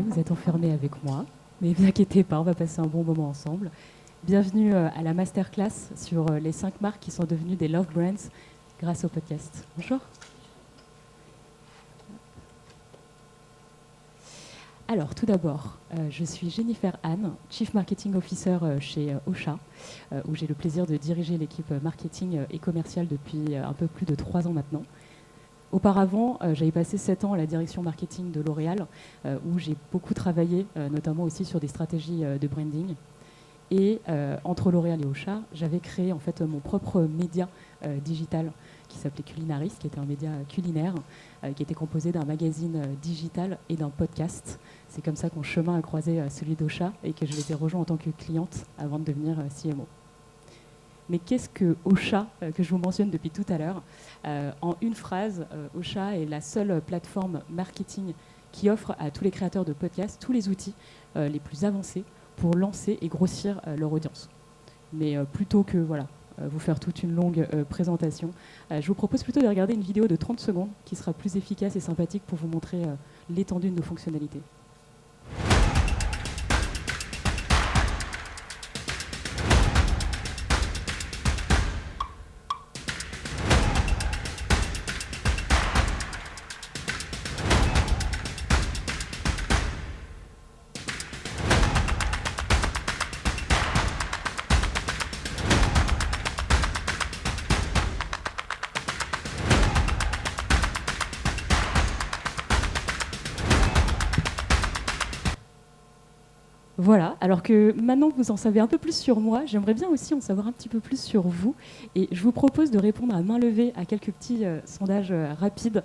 vous êtes enfermés avec moi, mais ne vous inquiétez pas, on va passer un bon moment ensemble. Bienvenue à la masterclass sur les 5 marques qui sont devenues des Love Brands grâce au podcast. Bonjour. Alors, tout d'abord, je suis Jennifer Anne, Chief Marketing Officer chez Ocha, où j'ai le plaisir de diriger l'équipe marketing et commerciale depuis un peu plus de 3 ans maintenant. Auparavant, j'avais passé 7 ans à la direction marketing de L'Oréal, où j'ai beaucoup travaillé, notamment aussi sur des stratégies de branding. Et entre L'Oréal et Ocha, j'avais créé en fait mon propre média digital qui s'appelait Culinaris, qui était un média culinaire, qui était composé d'un magazine digital et d'un podcast. C'est comme ça que mon chemin a croisé celui d'Ocha et que je l'ai rejoint en tant que cliente avant de devenir CMO. Mais qu'est-ce que Ocha, que je vous mentionne depuis tout à l'heure? En une phrase, Ocha est la seule plateforme marketing qui offre à tous les créateurs de podcasts tous les outils les plus avancés pour lancer et grossir leur audience. Mais plutôt que vous faire toute une longue présentation, je vous propose plutôt de regarder une vidéo de 30 secondes qui sera plus efficace et sympathique pour vous montrer l'étendue de nos fonctionnalités. Voilà, alors que maintenant que vous en savez un peu plus sur moi, j'aimerais bien aussi en savoir un petit peu plus sur vous. Et je vous propose de répondre à main levée à quelques petits sondages rapides.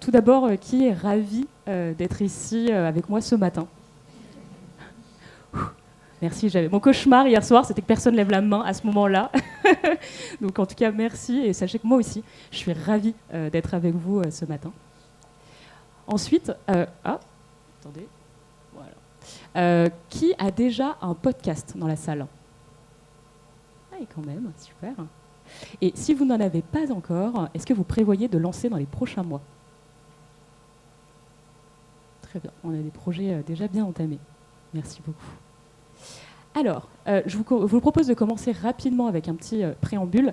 Tout d'abord, qui est ravi d'être ici avec moi ce matin? Merci, j'avais mon cauchemar hier soir, c'était que personne lève la main à ce moment-là. Donc en tout cas, merci. Et sachez que moi aussi, je suis ravie d'être avec vous ce matin. Ensuite, attendez. Qui a déjà un podcast dans la salle? Et quand même, super. Et si vous n'en avez pas encore, est-ce que vous prévoyez de lancer dans les prochains mois? Très bien, on a des projets déjà bien entamés. Merci beaucoup. Alors, je vous propose de commencer rapidement avec un petit préambule,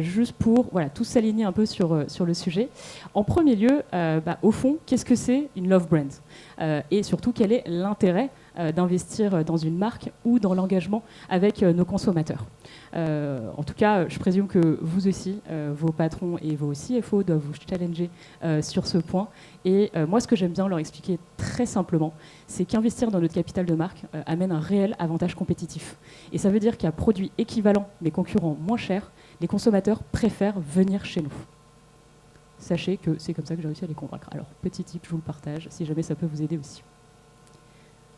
juste pour tous s'aligner un peu sur le sujet. En premier lieu, au fond, qu'est-ce que c'est une love brand? Et surtout, quel est l'intérêt d'investir dans une marque ou dans l'engagement avec nos consommateurs? En tout cas, je présume que vous aussi, vos patrons et vos CFO doivent vous challenger sur ce point. Et moi, ce que j'aime bien leur expliquer très simplement, c'est qu'investir dans notre capital de marque amène un réel avantage compétitif. Et ça veut dire qu'à produit équivalent mais concurrents moins chers, les consommateurs préfèrent venir chez nous. Sachez que c'est comme ça que j'ai réussi à les convaincre. Alors, petit tip, je vous le partage, si jamais ça peut vous aider aussi.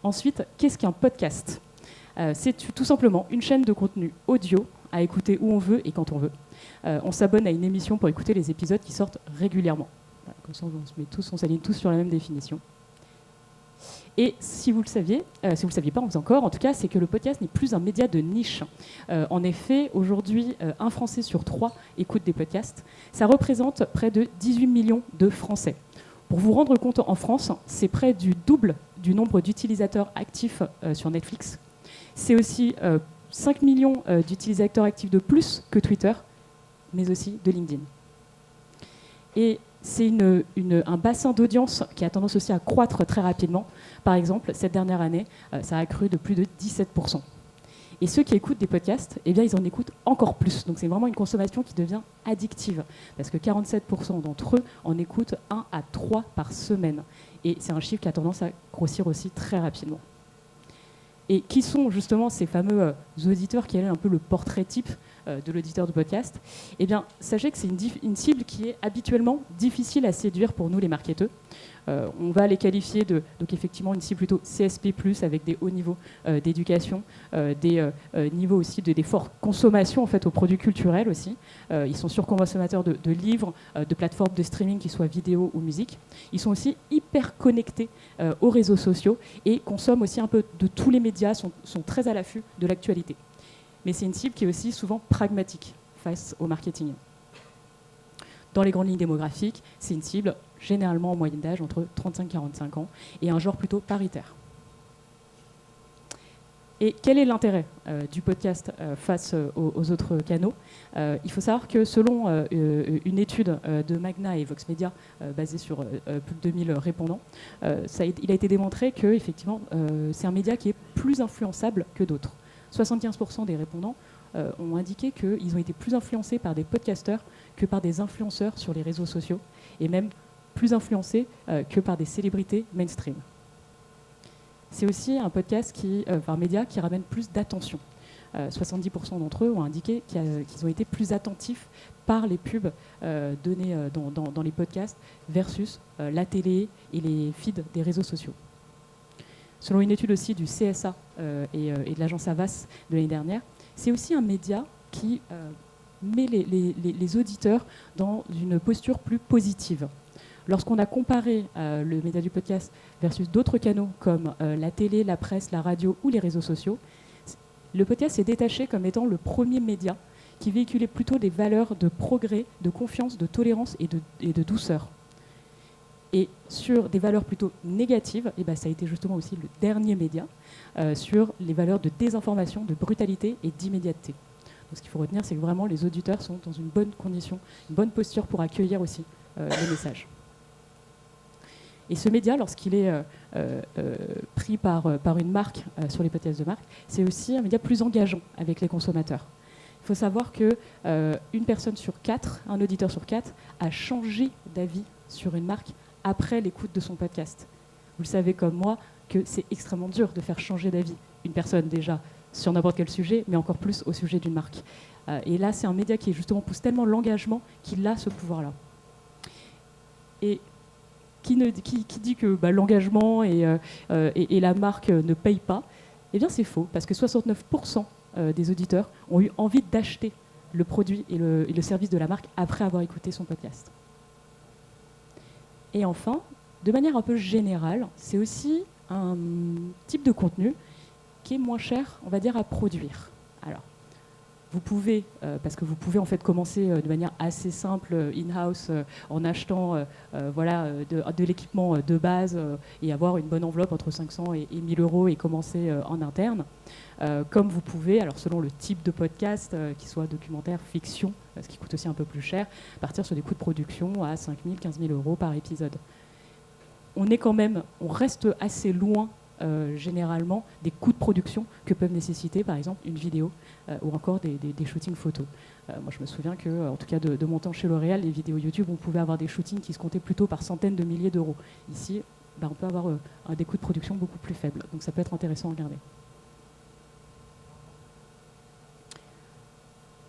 Ensuite, qu'est-ce qu'un podcast? C'est tout simplement une chaîne de contenu audio à écouter où on veut et quand on veut. On s'abonne à une émission pour écouter les épisodes qui sortent régulièrement. Voilà, comme ça, on s'aligne tous sur la même définition. Et si vous le saviez, si vous ne le saviez pas encore, en tout cas, c'est que le podcast n'est plus un média de niche. En effet, aujourd'hui, un Français sur 3 écoute des podcasts. Ça représente près de 18 millions de Français. Pour vous rendre compte, en France, c'est près du double du nombre d'utilisateurs actifs sur Netflix. C'est aussi 5 millions d'utilisateurs actifs de plus que Twitter, mais aussi de LinkedIn. Et c'est un bassin d'audience qui a tendance aussi à croître très rapidement. Par exemple, cette dernière année, ça a crû de plus de 17%. Et ceux qui écoutent des podcasts, eh bien, ils en écoutent encore plus. Donc c'est vraiment une consommation qui devient addictive. Parce que 47% d'entre eux en écoutent 1 à 3 par semaine. Et c'est un chiffre qui a tendance à grossir aussi très rapidement. Et qui sont justement ces fameux auditeurs qui est un peu le portrait type de l'auditeur de podcast? Eh bien, sachez que c'est une cible qui est habituellement difficile à séduire pour nous, les marketeurs. On va les qualifier donc effectivement une cible plutôt CSP+, avec des hauts niveaux d'éducation, des niveaux aussi des fortes consommations en fait, aux produits culturels aussi. Ils sont surconsommateurs de livres, de plateformes de streaming, qui soient vidéo ou musique. Ils sont aussi hyper connectés aux réseaux sociaux et consomment aussi un peu de tous les médias, sont très à l'affût de l'actualité. Mais c'est une cible qui est aussi souvent pragmatique face au marketing. Dans les grandes lignes démographiques, c'est une cible généralement en moyenne d'âge entre 35 et 45 ans, et un genre plutôt paritaire. Et quel est l'intérêt du podcast face aux autres canaux? Il faut savoir que selon une étude de Magna et Vox Media basée sur plus de 2000 répondants, il a été démontré que effectivement, c'est un média qui est plus influençable que d'autres. 75% des répondants ont indiqué qu'ils ont été plus influencés par des podcasteurs que par des influenceurs sur les réseaux sociaux, et même plus influencés que par des célébrités mainstream. C'est aussi un un média qui ramène plus d'attention. 70% d'entre eux ont indiqué qu'ils ont été plus attentifs par les pubs données dans les podcasts versus la télé et les feeds des réseaux sociaux. Selon une étude aussi du CSA et de l'agence Havas de l'année dernière, c'est aussi un média qui met les auditeurs dans une posture plus positive. Lorsqu'on a comparé le média du podcast versus d'autres canaux comme la télé, la presse, la radio ou les réseaux sociaux, le podcast s'est détaché comme étant le premier média qui véhiculait plutôt des valeurs de progrès, de confiance, de tolérance et de douceur. Et sur des valeurs plutôt négatives, ça a été justement aussi le dernier média sur les valeurs de désinformation, de brutalité et d'immédiateté. Donc ce qu'il faut retenir, c'est que vraiment les auditeurs sont dans une bonne condition, une bonne posture pour accueillir aussi les messages. Et ce média, lorsqu'il est pris par une marque sur les podcasts de marque, c'est aussi un média plus engageant avec les consommateurs. Il faut savoir qu'une personne sur 4, un auditeur sur 4, a changé d'avis sur une marque après l'écoute de son podcast. Vous le savez comme moi que c'est extrêmement dur de faire changer d'avis une personne déjà sur n'importe quel sujet, mais encore plus au sujet d'une marque. Et là, c'est un média qui justement pousse tellement l'engagement qu'il a ce pouvoir-là. Et qui dit que l'engagement et la marque ne payent pas, eh bien c'est faux, parce que 69% des auditeurs ont eu envie d'acheter le produit et le service de la marque après avoir écouté son podcast. Et enfin, de manière un peu générale, c'est aussi un type de contenu qui est moins cher, on va dire, à produire. Alors, vous pouvez, parce que vous pouvez en fait commencer de manière assez simple in-house en achetant de l'équipement de base et avoir une bonne enveloppe entre 500 et 1000 euros et commencer en interne. Comme vous pouvez, alors selon le type de podcast, qu'il soit documentaire, fiction, ce qui coûte aussi un peu plus cher, partir sur des coûts de production à 5 000, 15 000 euros par épisode. On reste assez loin généralement des coûts de production que peuvent nécessiter par exemple une vidéo ou encore des shootings photos. Moi je me souviens que, en tout cas de mon temps chez L'Oréal, les vidéos YouTube, on pouvait avoir des shootings qui se comptaient plutôt par centaines de milliers d'euros. Ici, on peut avoir des coûts de production beaucoup plus faibles, donc ça peut être intéressant à regarder.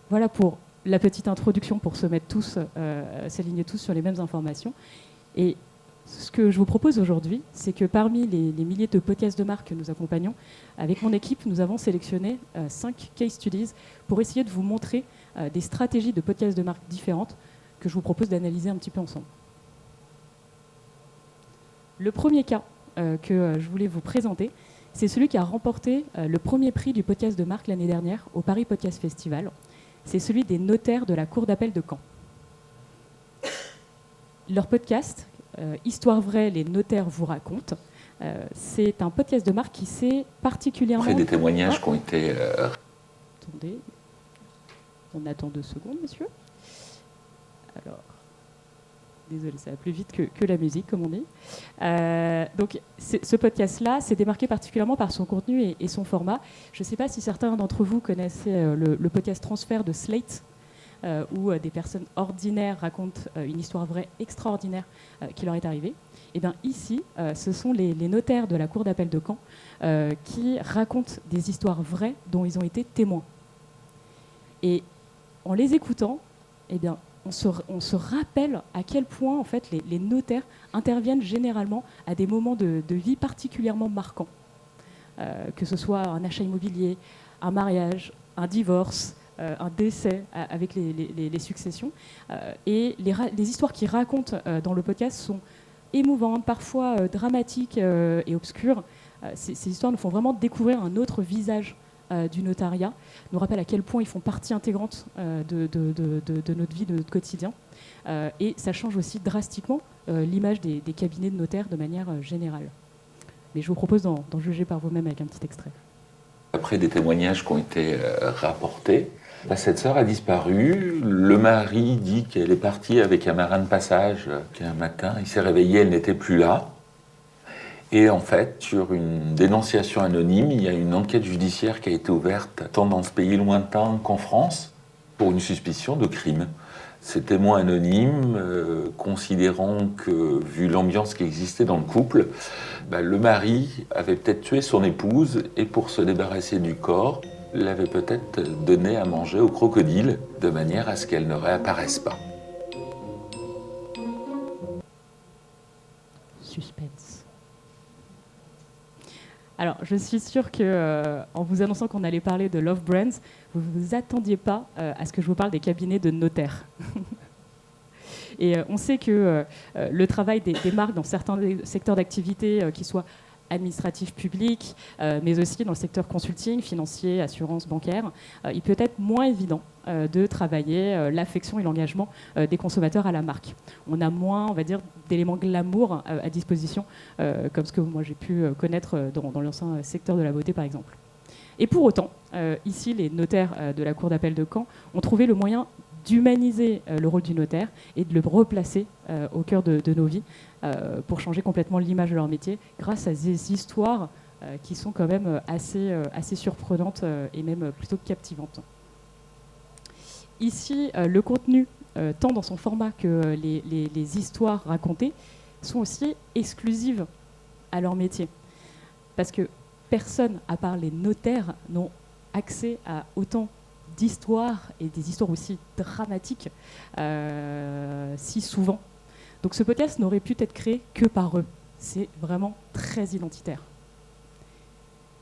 Voilà pour la petite introduction pour se mettre tous, s'aligner tous sur les mêmes informations. Et ce que je vous propose aujourd'hui, c'est que parmi les milliers de podcasts de marque que nous accompagnons, avec mon équipe, nous avons sélectionné 5 case studies pour essayer de vous montrer des stratégies de podcasts de marque différentes que je vous propose d'analyser un petit peu ensemble. Le premier cas que je voulais vous présenter, c'est celui qui a remporté le premier prix du podcast de marque l'année dernière au Paris Podcast Festival. C'est celui des notaires de la Cour d'appel de Caen. Leur podcast, Histoire vraie, les notaires vous racontent, c'est un podcast de marque qui s'est particulièrement... On fait des témoignages qui ont été... Attendez, on attend 2 secondes, monsieur. Alors, désolé, ça va plus vite que la musique, comme on dit. Donc, ce podcast-là s'est démarqué particulièrement par son contenu et son format. Je ne sais pas si certains d'entre vous connaissaient le podcast Transfert de Slate, où des personnes ordinaires racontent une histoire vraie extraordinaire qui leur est arrivée. Et bien ici, ce sont les notaires de la Cour d'appel de Caen qui racontent des histoires vraies dont ils ont été témoins. Et en les écoutant, eh bien, on se rappelle à quel point en fait, les notaires interviennent généralement à des moments de vie particulièrement marquants. Que ce soit un achat immobilier, un mariage, un divorce, un décès avec les successions. Et les histoires qu'ils racontent dans le podcast sont émouvantes, parfois dramatiques et obscures. Ces histoires nous font vraiment découvrir un autre visage du notariat, nous rappellent à quel point ils font partie intégrante de notre vie, de notre quotidien. Et ça change aussi drastiquement l'image des cabinets de notaires de manière générale. Mais je vous propose d'en juger par vous-même avec un petit extrait. Après des témoignages qui ont été rapportés, cette sœur a disparu. Le mari dit qu'elle est partie avec un marin de passage, qu'un matin, il s'est réveillé, elle n'était plus là. Et en fait, sur une dénonciation anonyme, il y a une enquête judiciaire qui a été ouverte tant dans ce pays lointain qu'en France pour une suspicion de crime. Ces témoins anonymes, considérant que, vu l'ambiance qui existait dans le couple, le mari avait peut-être tué son épouse et pour se débarrasser du corps, l'avait peut-être donné à manger au crocodile de manière à ce qu'elle ne réapparaisse pas. Suspense. Alors, je suis sûre qu'en vous annonçant qu'on allait parler de Love Brands, vous ne vous attendiez pas à ce que je vous parle des cabinets de notaires. Et on sait que le travail des marques dans certains secteurs d'activité, qui soient administratifs publics, mais aussi dans le secteur consulting, financier, assurance, bancaire, il peut être moins évident de travailler l'affection et l'engagement des consommateurs à la marque. On a moins, on va dire, d'éléments glamour à disposition, comme ce que moi j'ai pu connaître dans l'ancien secteur de la beauté, par exemple. Et pour autant, ici, les notaires de la Cour d'appel de Caen ont trouvé le moyen d'humaniser le rôle du notaire et de le replacer au cœur de nos vies pour changer complètement l'image de leur métier grâce à des histoires qui sont quand même assez surprenantes et même plutôt captivantes. Ici, le contenu, tant dans son format que les histoires racontées, sont aussi exclusives à leur métier. Parce que personne, à part les notaires, n'ont accès à autant d'histoires et des histoires aussi dramatiques si souvent. Donc ce podcast n'aurait pu être créé que par eux. C'est vraiment très identitaire.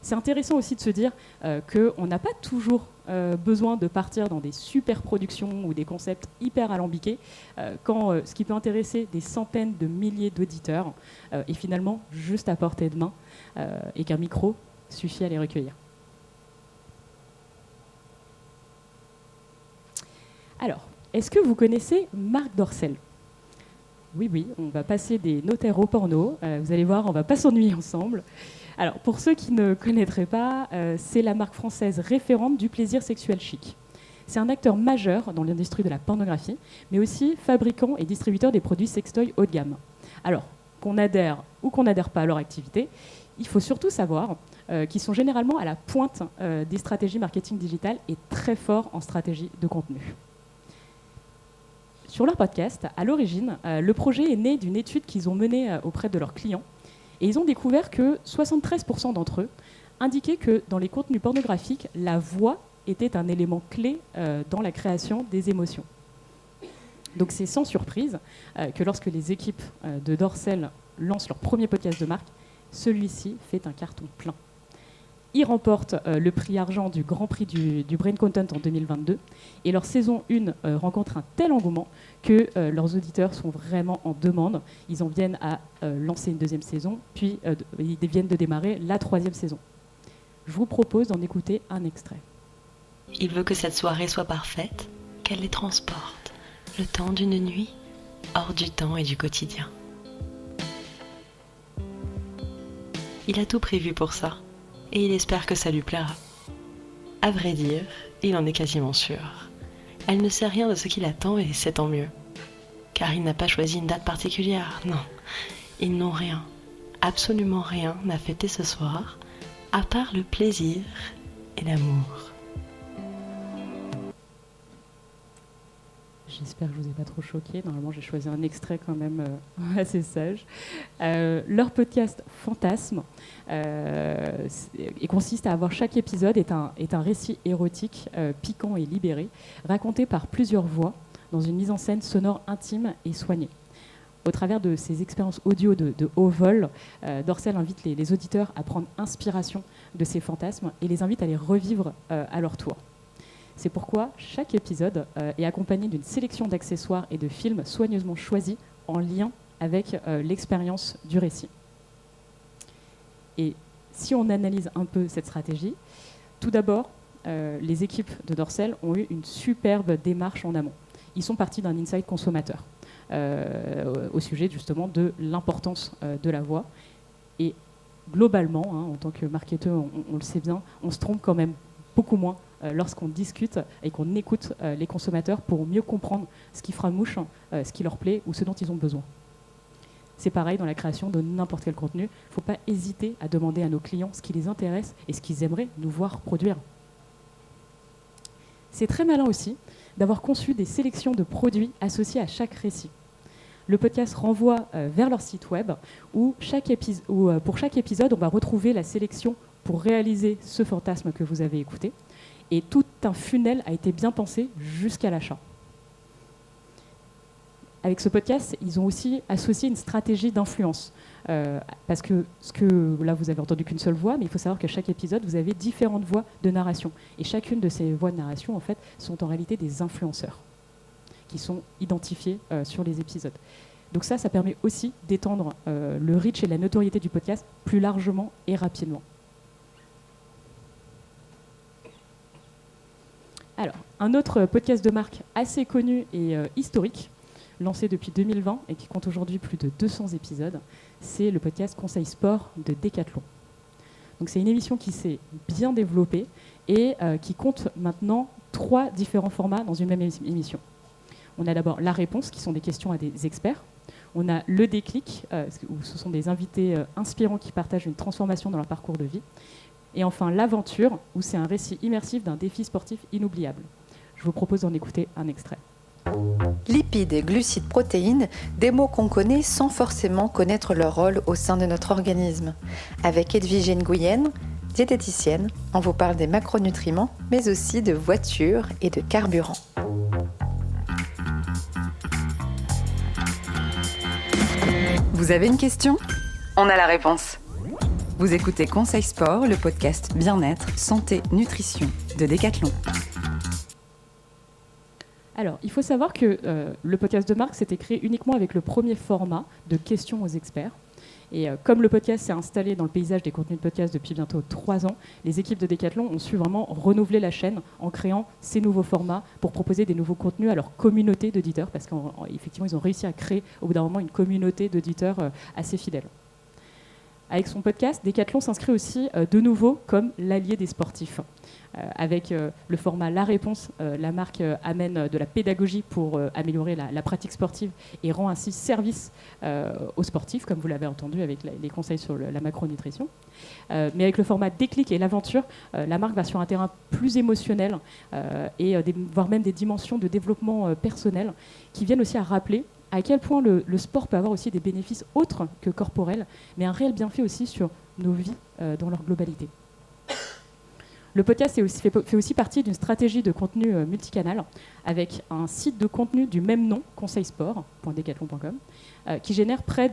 C'est intéressant aussi de se dire qu'on n'a pas toujours besoin de partir dans des super productions ou des concepts hyper alambiqués quand ce qui peut intéresser des centaines de milliers d'auditeurs est finalement juste à portée de main et qu'un micro suffit à les recueillir. Alors, est-ce que vous connaissez Marc Dorcel ? Oui, on va passer des notaires au porno. Vous allez voir, on ne va pas s'ennuyer ensemble. Alors, pour ceux qui ne connaîtraient pas, c'est la marque française référente du plaisir sexuel chic. C'est un acteur majeur dans l'industrie de la pornographie, mais aussi fabricant et distributeur des produits sextoy haut de gamme. Alors, qu'on adhère ou qu'on n'adhère pas à leur activité, il faut surtout savoir qu'ils sont généralement à la pointe des stratégies marketing digitales et très forts en stratégie de contenu. Sur leur podcast, à l'origine, le projet est né d'une étude qu'ils ont menée auprès de leurs clients. Et ils ont découvert que 73% d'entre eux indiquaient que dans les contenus pornographiques, la voix était un élément clé dans la création des émotions. Donc c'est sans surprise que lorsque les équipes de Dorcel lancent leur premier podcast de marque, celui-ci fait un carton plein. Ils remportent le prix argent du Grand Prix du Brain Content en 2022 et leur saison 1 rencontre un tel engouement que leurs auditeurs sont vraiment en demande. Ils en viennent à lancer une deuxième saison, puis ils viennent de démarrer la 3e saison. Je vous propose d'en écouter un extrait. Il veut que cette soirée soit parfaite, qu'elle les transporte, le temps d'une nuit, hors du temps et du quotidien. Il a tout prévu pour ça. Et il espère que ça lui plaira. À vrai dire, il en est quasiment sûr. Elle ne sait rien de ce qu'il attend et c'est tant mieux. Car il n'a pas choisi une date particulière, non. Ils n'ont rien, absolument rien à fêter ce soir, à part le plaisir et l'amour. J'espère que je ne vous ai pas trop choqué. Normalement, j'ai choisi un extrait quand même assez sage. Leur podcast Fantasme consiste à avoir chaque épisode est un récit érotique, piquant et libéré, raconté par plusieurs voix dans une mise en scène sonore intime et soignée. Au travers de ces expériences audio de haut vol, Dorcel invite les auditeurs à prendre inspiration de ces fantasmes et les invite à les revivre à leur tour. C'est pourquoi chaque épisode est accompagné d'une sélection d'accessoires et de films soigneusement choisis en lien avec l'expérience du récit. Et si on analyse un peu cette stratégie, tout d'abord, les équipes de Dorcel ont eu une superbe démarche en amont. Ils sont partis d'un insight consommateur. au sujet justement de l'importance de la voix. Et globalement, en tant que marketeur, on le sait bien, on se trompe quand même beaucoup moins lorsqu'on discute et qu'on écoute les consommateurs pour mieux comprendre ce qui fera mouche, ce qui leur plaît ou ce dont ils ont besoin. C'est pareil dans la création de n'importe quel contenu. Il ne faut pas hésiter à demander à nos clients ce qui les intéresse et ce qu'ils aimeraient nous voir produire. C'est très malin aussi d'avoir conçu des sélections de produits associés à chaque récit. Le podcast renvoie vers leur site web où pour chaque épisode, on va retrouver la sélection pour réaliser ce fantasme que vous avez écouté. Et tout un funnel a été bien pensé jusqu'à l'achat. Avec ce podcast, ils ont aussi associé une stratégie d'influence. Parce que là, vous avez entendu qu'une seule voix, mais il faut savoir qu'à chaque épisode, vous avez différentes voix de narration. Et chacune de ces voix de narration, en fait, sont en réalité des influenceurs qui sont identifiés sur les épisodes. Donc ça permet aussi d'étendre le reach et la notoriété du podcast plus largement et rapidement. Alors, un autre podcast de marque assez connu et historique, lancé depuis 2020 et qui compte aujourd'hui plus de 200 épisodes, c'est le podcast Conseil Sport de Decathlon. Donc c'est une émission qui s'est bien développée et qui compte maintenant 3 différents formats dans une même émission. On a d'abord la réponse, qui sont des questions à des experts. On a le déclic, où ce sont des invités inspirants qui partagent une transformation dans leur parcours de vie. Et enfin l'aventure, où c'est un récit immersif d'un défi sportif inoubliable. Je vous propose d'en écouter un extrait. Lipides, glucides, protéines, des mots qu'on connaît sans forcément connaître leur rôle au sein de notre organisme. Avec Edwige Nguyen, diététicienne, on vous parle des macronutriments, mais aussi de voitures et de carburant. Vous avez une question ? On a la réponse. Vous écoutez Conseil Sport, le podcast bien-être, santé, nutrition de Decathlon. Alors, il faut savoir que le podcast de marque s'était créé uniquement avec le premier format de questions aux experts. Et comme le podcast s'est installé dans le paysage des contenus de podcast depuis bientôt 3 ans, les équipes de Decathlon ont su vraiment renouveler la chaîne en créant ces nouveaux formats pour proposer des nouveaux contenus à leur communauté d'auditeurs, parce qu'effectivement, ils ont réussi à créer au bout d'un moment une communauté d'auditeurs assez fidèles. Avec son podcast, Decathlon s'inscrit aussi de nouveau comme l'allié des sportifs. Avec le format La Réponse, la marque amène de la pédagogie pour améliorer la pratique sportive et rend ainsi service aux sportifs, comme vous l'avez entendu avec les conseils sur la macronutrition. Mais avec le format Déclic et l'aventure, la marque va sur un terrain plus émotionnel et voire même des dimensions de développement personnel qui viennent aussi à rappeler à quel point le sport peut avoir aussi des bénéfices autres que corporels, mais un réel bienfait aussi sur nos vies dans leur globalité. Le podcast fait aussi partie d'une stratégie de contenu multicanal avec un site de contenu du même nom, conseilsport.decathlon.com, qui génère plus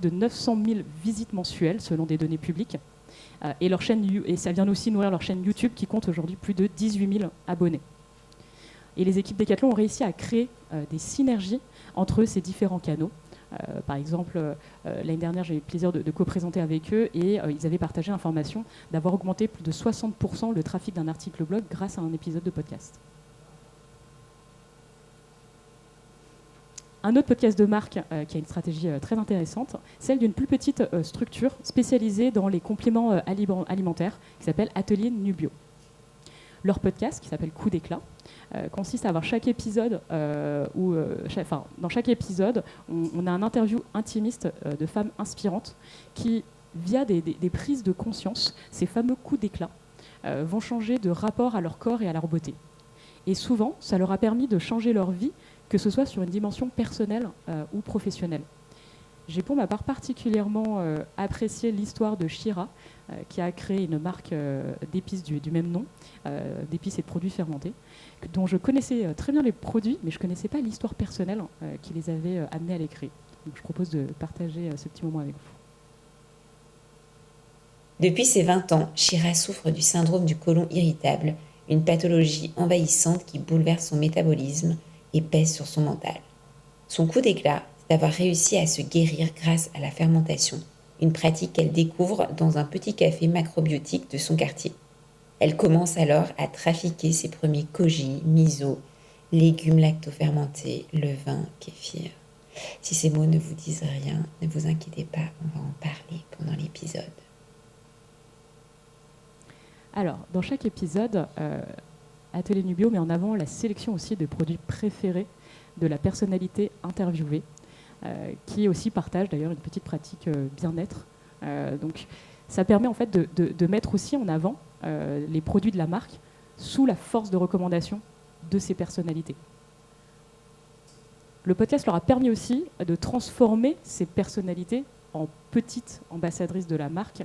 de 900 000 visites mensuelles selon des données publiques. Et ça vient aussi nourrir leur chaîne YouTube qui compte aujourd'hui plus de 18 000 abonnés. Et les équipes Decathlon ont réussi à créer des synergies entre ces différents canaux. Par exemple, l'année dernière, j'ai eu le plaisir de co-présenter avec eux et ils avaient partagé l'information d'avoir augmenté plus de 60% le trafic d'un article blog grâce à un épisode de podcast. Un autre podcast de marque qui a une stratégie très intéressante, celle d'une plus petite structure spécialisée dans les compléments alimentaires qui s'appelle Atelier Nubio. Leur podcast, qui s'appelle Coup d'éclat, consiste à avoir chaque épisode, dans chaque épisode, on a un interview intimiste de femmes inspirantes qui, via des prises de conscience, ces fameux coups d'éclat, vont changer de rapport à leur corps et à leur beauté. Et souvent, ça leur a permis de changer leur vie, que ce soit sur une dimension personnelle ou professionnelle. J'ai pour ma part particulièrement apprécié l'histoire de Shira, qui a créé une marque d'épices du même nom, d'épices et de produits fermentés, dont je connaissais très bien les produits, mais je ne connaissais pas l'histoire personnelle qui les avait amenés à les créer. Donc je propose de partager ce petit moment avec vous. Depuis ses 20 ans, Shira souffre du syndrome du côlon irritable, une pathologie envahissante qui bouleverse son métabolisme et pèse sur son mental. Son coup d'éclat, c'est d'avoir réussi à se guérir grâce à la fermentation, une pratique qu'elle découvre dans un petit café macrobiotique de son quartier. Elle commence alors à trafiquer ses premiers koji, miso, légumes lactofermentés, levain, kéfir. Si ces mots ne vous disent rien, ne vous inquiétez pas, on va en parler pendant l'épisode. Alors, dans chaque épisode, Atelier Nubio met en avant la sélection aussi des produits préférés de la personnalité interviewée, qui aussi partage d'ailleurs une petite pratique bien-être. Donc, ça permet en fait de mettre aussi en avant les produits de la marque sous la force de recommandation de ces personnalités. Le podcast leur a permis aussi de transformer ces personnalités en petites ambassadrices de la marque.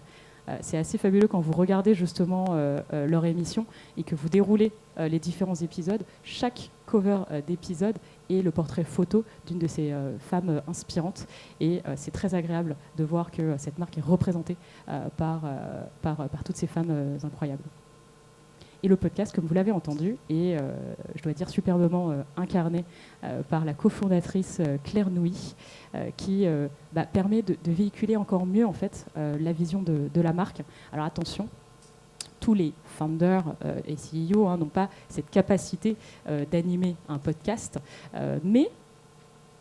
C'est assez fabuleux quand vous regardez justement leur émission et que vous déroulez les différents épisodes. Chaque cover d'épisode est le portrait photo d'une de ces femmes inspirantes. Et c'est très agréable de voir que cette marque est représentée par toutes ces femmes incroyables. Et le podcast, comme vous l'avez entendu, est, je dois dire, superbement incarné par la cofondatrice Claire Nouy, qui permet de véhiculer encore mieux en fait, la vision de la marque. Alors attention, tous les founders et CEO n'ont pas cette capacité d'animer un podcast, mais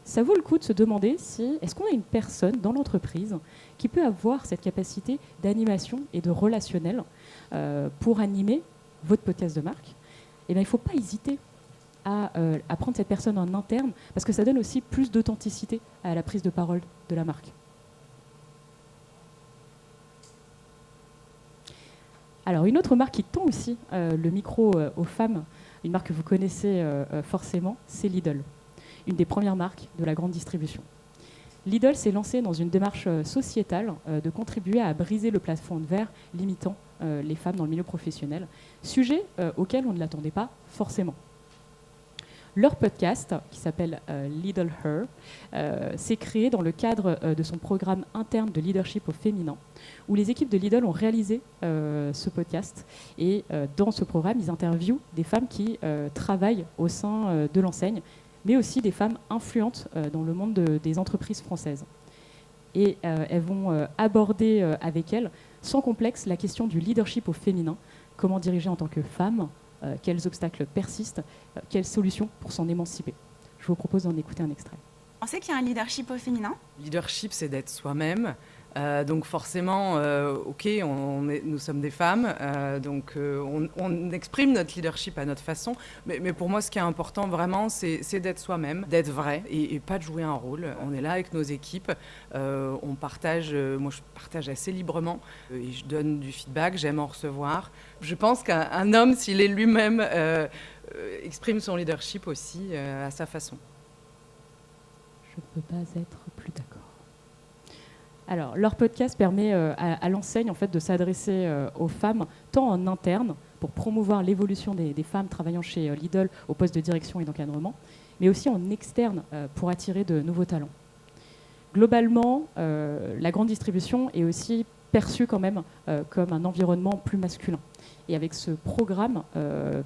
ça vaut le coup de se demander si est-ce qu'on a une personne dans l'entreprise qui peut avoir cette capacité d'animation et de relationnel pour animer votre podcast de marque. Et bien, il ne faut pas hésiter à prendre cette personne en interne parce que ça donne aussi plus d'authenticité à la prise de parole de la marque. Alors, une autre marque qui tend aussi le micro aux femmes, une marque que vous connaissez forcément, c'est Lidl, une des premières marques de la grande distribution. Lidl s'est lancé dans une démarche sociétale de contribuer à briser le plafond de verre limitant les femmes dans le milieu professionnel, sujet auquel on ne l'attendait pas forcément. Leur podcast, qui s'appelle Lidl Her, s'est créé dans le cadre de son programme interne de leadership au féminin, où les équipes de Lidl ont réalisé ce podcast. Et dans ce programme, ils interviewent des femmes qui travaillent au sein de l'enseigne, mais aussi des femmes influentes dans le monde des entreprises françaises. Et elles vont aborder avec elles, sans complexe, la question du leadership au féminin, comment diriger en tant que femme, quels obstacles persistent, quelles solutions pour s'en émanciper. Je vous propose d'en écouter un extrait. On sait qu'il y a un leadership au féminin. Leadership, c'est d'être soi-même. Donc forcément, nous sommes des femmes, donc on exprime notre leadership à notre façon. Mais pour moi, ce qui est important vraiment, c'est d'être soi-même, d'être vrai et pas de jouer un rôle. On est là avec nos équipes, on partage, moi je partage assez librement et je donne du feedback, j'aime en recevoir. Je pense qu'un homme, s'il est lui-même, exprime son leadership aussi à sa façon. Je ne peux pas être plus d'accord. Alors, leur podcast permet à l'enseigne en fait, de s'adresser aux femmes, tant en interne, pour promouvoir l'évolution des femmes travaillant chez Lidl au poste de direction et d'encadrement, mais aussi en externe pour attirer de nouveaux talents. Globalement, la grande distribution est aussi perçue quand même comme un environnement plus masculin. Et avec ce programme,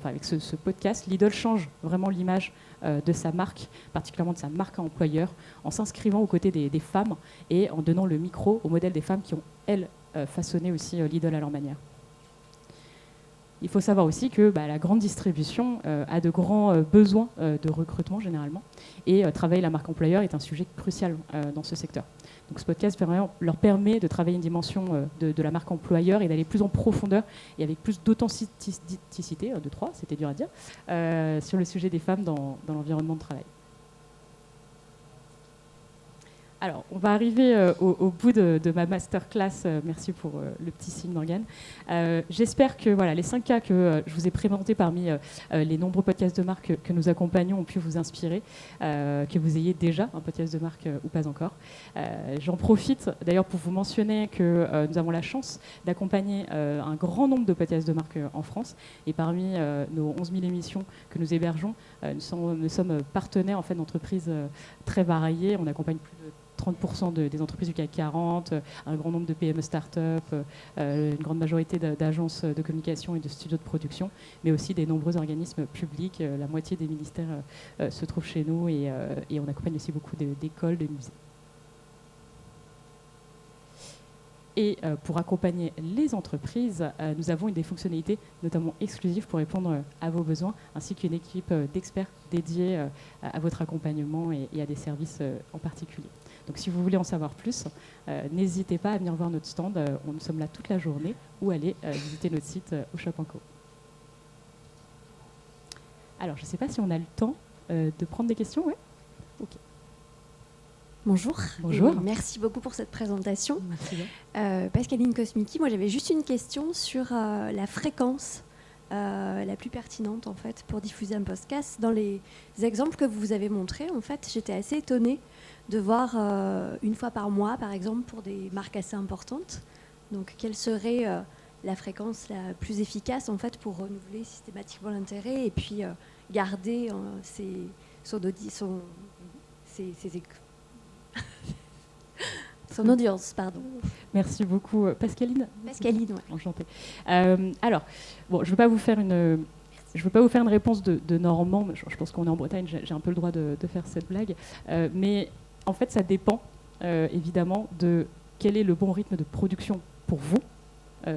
avec ce podcast, Lidl change vraiment l'image de sa marque, particulièrement de sa marque à employeur, en s'inscrivant aux côtés des femmes et en donnant le micro au modèle des femmes qui ont, elles, façonné aussi Lidl à leur manière. Il faut savoir aussi que la grande distribution a de grands besoins de recrutement généralement, et travailler la marque employeur est un sujet crucial dans ce secteur. Donc ce podcast leur permet de travailler une dimension de la marque employeur et d'aller plus en profondeur et avec plus d'authenticité, c'était dur à dire, sur le sujet des femmes dans l'environnement de travail. Alors, on va arriver au bout de ma masterclass. Merci pour le petit signe, Morgane. J'espère que les 5 cas que je vous ai présentés parmi les nombreux podcasts de marque que nous accompagnons ont pu vous inspirer, que vous ayez déjà un podcast de marque ou pas encore. J'en profite d'ailleurs pour vous mentionner que nous avons la chance d'accompagner un grand nombre de podcasts de marque en France. Et parmi nos 11 000 émissions que nous hébergeons, nous sommes partenaires en fait, d'entreprises très variées. On accompagne plus de 30% des entreprises du CAC 40, un grand nombre de PME start-up, une grande majorité d'agences de communication et de studios de production, mais aussi des nombreux organismes publics. La moitié des ministères se trouvent chez nous et on accompagne aussi beaucoup d'écoles, de musées. Et pour accompagner les entreprises, nous avons des fonctionnalités notamment exclusives pour répondre à vos besoins, ainsi qu'une équipe d'experts dédiée à votre accompagnement et à des services en particulier. Donc si vous voulez en savoir plus, n'hésitez pas à venir voir notre stand. Nous sommes là toute la journée, ou aller visiter notre site au Shop & Co. Alors, je ne sais pas si on a le temps de prendre des questions. Ouais. Ok. Bonjour. Bonjour. Et merci beaucoup pour cette présentation. Merci bien. Pascaline Cosmiki, moi j'avais juste une question sur la fréquence la plus pertinente en fait pour diffuser un podcast. Dans les exemples que vous avez montrés, en fait, j'étais assez étonnée de voir une fois par mois, par exemple, pour des marques assez importantes. Donc, quelle serait la fréquence la plus efficace en fait pour renouveler systématiquement l'intérêt et puis garder son audience, pardon. Merci beaucoup, Pascaline. Pascaline, ouais. Enchantée. Alors, bon, je ne veux pas vous faire une réponse de Normand. Je pense qu'on est en Bretagne, j'ai un peu le droit de faire cette blague. Mais en fait, ça dépend évidemment de quel est le bon rythme de production pour vous.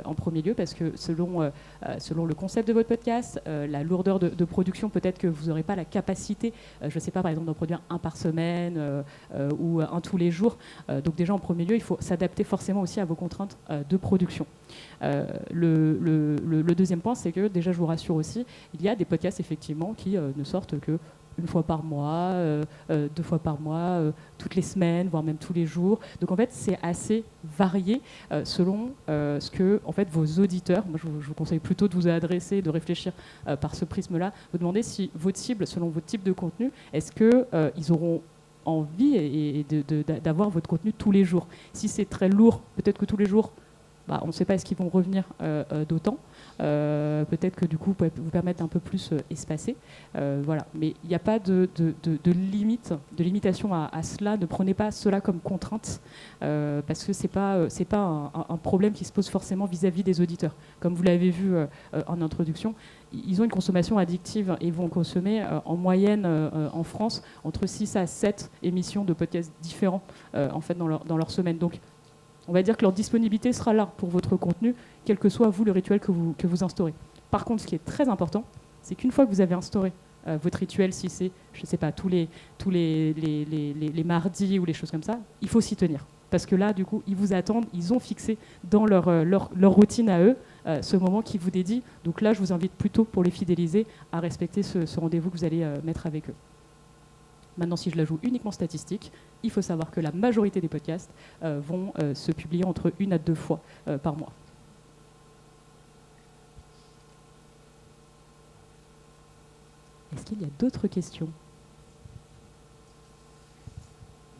En premier lieu, parce que selon le concept de votre podcast, la lourdeur de production, peut-être que vous n'aurez pas la capacité, je ne sais pas, par exemple, d'en produire un par semaine ou un tous les jours. Donc déjà, en premier lieu, il faut s'adapter forcément aussi à vos contraintes de production. Le deuxième point, c'est que déjà, je vous rassure aussi, il y a des podcasts, effectivement, qui ne sortent que une fois par mois, 2 fois par mois, toutes les semaines, voire même tous les jours. Donc en fait, c'est assez varié selon ce que en fait, vos auditeurs, moi je vous conseille plutôt de vous adresser, de réfléchir par ce prisme-là, vous demandez si votre cible, selon votre type de contenu, est-ce qu'ils auront envie d'avoir votre contenu tous les jours. Si c'est très lourd, peut-être que tous les jours, on ne sait pas est-ce qu'ils vont revenir d'autant. Peut-être que du coup, vous pouvez vous permettre un peu plus espacé. Voilà. Mais il n'y a pas de limitation à cela. Ne prenez pas cela comme contrainte parce que c'est pas un problème qui se pose forcément vis-à-vis des auditeurs. Comme vous l'avez vu en introduction, ils ont une consommation addictive et vont consommer en moyenne en France entre 6 à 7 émissions de podcasts différents en fait, dans leur semaine. Donc, on va dire que leur disponibilité sera là pour votre contenu, quel que soit vous le rituel que vous instaurez. Par contre, ce qui est très important, c'est qu'une fois que vous avez instauré votre rituel, si c'est, je ne sais pas, tous les mardis ou les choses comme ça, il faut s'y tenir. Parce que là, du coup, ils vous attendent, ils ont fixé dans leur routine à eux ce moment qu'ils vous dédient. Donc là, je vous invite plutôt, pour les fidéliser, à respecter ce rendez-vous que vous allez mettre avec eux. Maintenant, si je la joue uniquement statistique, il faut savoir que la majorité des podcasts vont se publier entre 1 à 2 fois par mois. Est-ce qu'il y a d'autres questions ?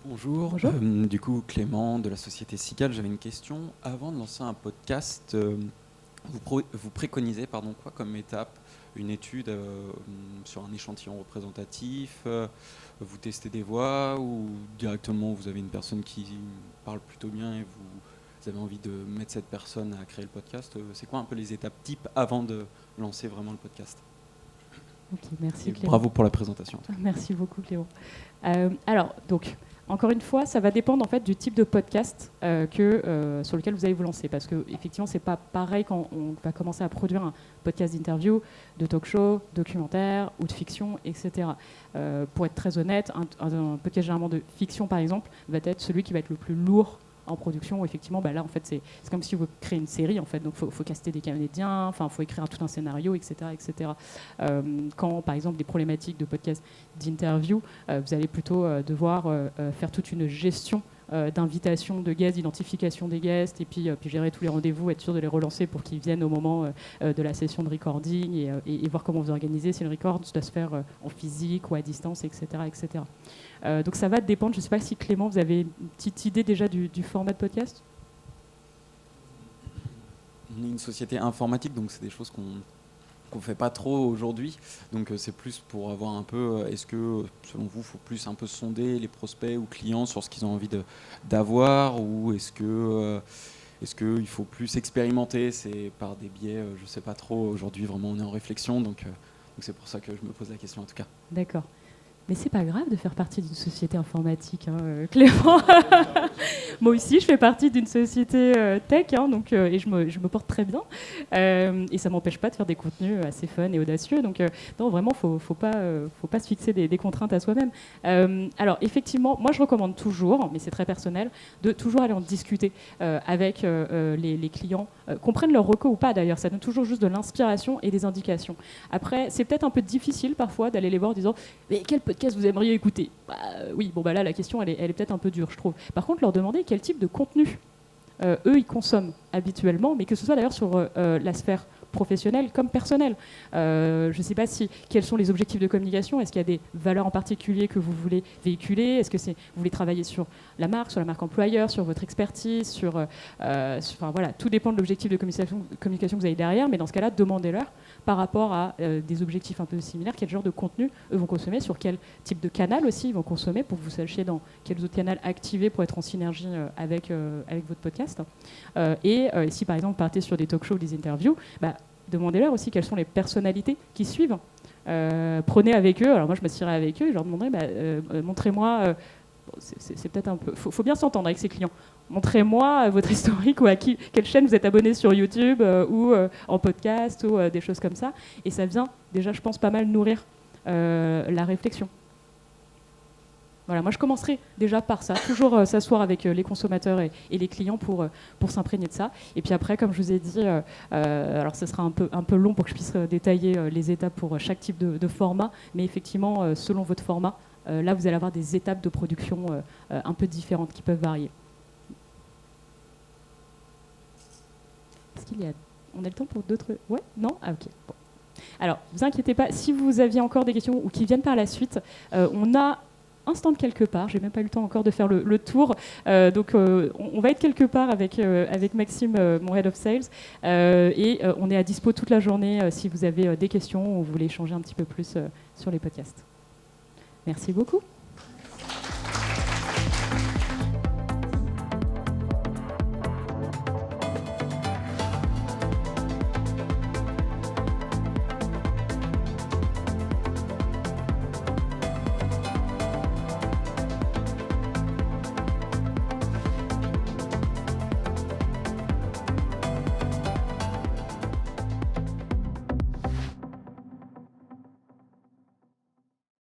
Bonjour. Bonjour. Du coup, Clément de la société Cigale, j'avais une question. Avant de lancer un podcast, vous préconisez quoi comme étape ? Une étude sur un échantillon représentatif, vous testez des voix ou directement vous avez une personne qui parle plutôt bien et vous avez envie de mettre cette personne à créer le podcast. C'est quoi un peu les étapes types avant de lancer vraiment le podcast ? Ok, merci Clément. Bravo pour la présentation. Merci beaucoup Clément. Alors, donc, encore une fois, ça va dépendre en fait du type de podcast sur lequel vous allez vous lancer, parce que effectivement, c'est pas pareil quand on va commencer à produire un podcast d'interview, de talk-show, documentaire ou de fiction, etc. Pour être très honnête, un podcast généralement de fiction, par exemple, va être celui qui va être le plus lourd en production, où effectivement, là, en fait, c'est comme si vous créez une série, en fait, donc faut caster des comédiens, enfin, faut écrire tout un scénario, etc., etc. Quand, par exemple, des problématiques de podcast d'interview, vous allez plutôt devoir faire toute une gestion d'invitation de guests, d'identification des guests, et puis gérer tous les rendez-vous, être sûr de les relancer pour qu'ils viennent au moment de la session de recording et voir comment vous organisez, si le record doit se faire en physique ou à distance, etc. etc. Donc ça va dépendre, je ne sais pas si Clément, vous avez une petite idée déjà du format de podcast ? On est une société informatique, donc c'est des choses qu'on ne fait pas trop aujourd'hui. Donc c'est plus pour avoir un peu, est-ce que selon vous, il faut plus un peu sonder les prospects ou clients sur ce qu'ils ont envie d'avoir, ou est-ce qu'il faut plus expérimenter, c'est par des biais, je ne sais pas trop, aujourd'hui vraiment on est en réflexion, donc c'est pour ça que je me pose la question en tout cas. D'accord. Mais c'est pas grave de faire partie d'une société informatique, Clément. Moi aussi, je fais partie d'une société tech, donc, et je me porte très bien. Et ça m'empêche pas de faire des contenus assez fun et audacieux. Donc, non, vraiment, faut pas se fixer des contraintes à soi-même. Alors, effectivement, moi, je recommande toujours, mais c'est très personnel, de toujours aller en discuter avec les clients, qu'on prenne leur reco ou pas d'ailleurs. Ça donne toujours juste de l'inspiration et des indications. Après, c'est peut-être un peu difficile parfois d'aller les voir en disant « Mais quel podcast vous aimeriez écouter ?» Oui, bon, là, la question, elle est peut-être un peu dure, je trouve. Par contre, leur demander quel type de contenu eux, ils consomment habituellement, mais que ce soit d'ailleurs sur la sphère professionnelle comme personnelle. Je ne sais pas quels sont les objectifs de communication. Est-ce qu'il y a des valeurs en particulier que vous voulez véhiculer? Est-ce que vous voulez travailler sur la marque employeur, sur votre expertise, enfin, voilà, tout dépend de l'objectif de communication que vous avez derrière, mais dans ce cas-là, demandez-leur par rapport à des objectifs un peu similaires, quel genre de contenu eux vont consommer, sur quel type de canal aussi ils vont consommer, pour que vous sachiez dans quels autres canaux activer pour être en synergie avec votre podcast. Et si par exemple vous partez sur des talk shows ou des interviews, demandez-leur aussi quelles sont les personnalités qui suivent. Prenez avec eux, alors moi je m'assierai avec eux et je leur demanderai montrez-moi, c'est peut-être un peu, faut bien s'entendre avec ses clients. Montrez-moi votre historique ou quelle chaîne vous êtes abonné sur YouTube ou en podcast ou des choses comme ça. Et ça vient déjà, je pense, pas mal nourrir la réflexion. Voilà, moi je commencerai déjà par ça, toujours s'asseoir avec les consommateurs et les clients pour s'imprégner de ça. Et puis après, comme je vous ai dit, alors ce sera un peu long pour que je puisse détailler les étapes pour chaque type de format, mais effectivement, selon votre format, là vous allez avoir des étapes de production un peu différentes qui peuvent varier. On a le temps pour d'autres... Ouais? Non? Ah ok. Bon. Alors, ne vous inquiétez pas, si vous aviez encore des questions ou qui viennent par la suite, on a un stand quelque part, j'ai même pas eu le temps encore de faire le tour, donc on va être quelque part avec Maxime, mon Head of Sales, et on est à dispo toute la journée si vous avez des questions ou vous voulez échanger un petit peu plus sur les podcasts. Merci beaucoup.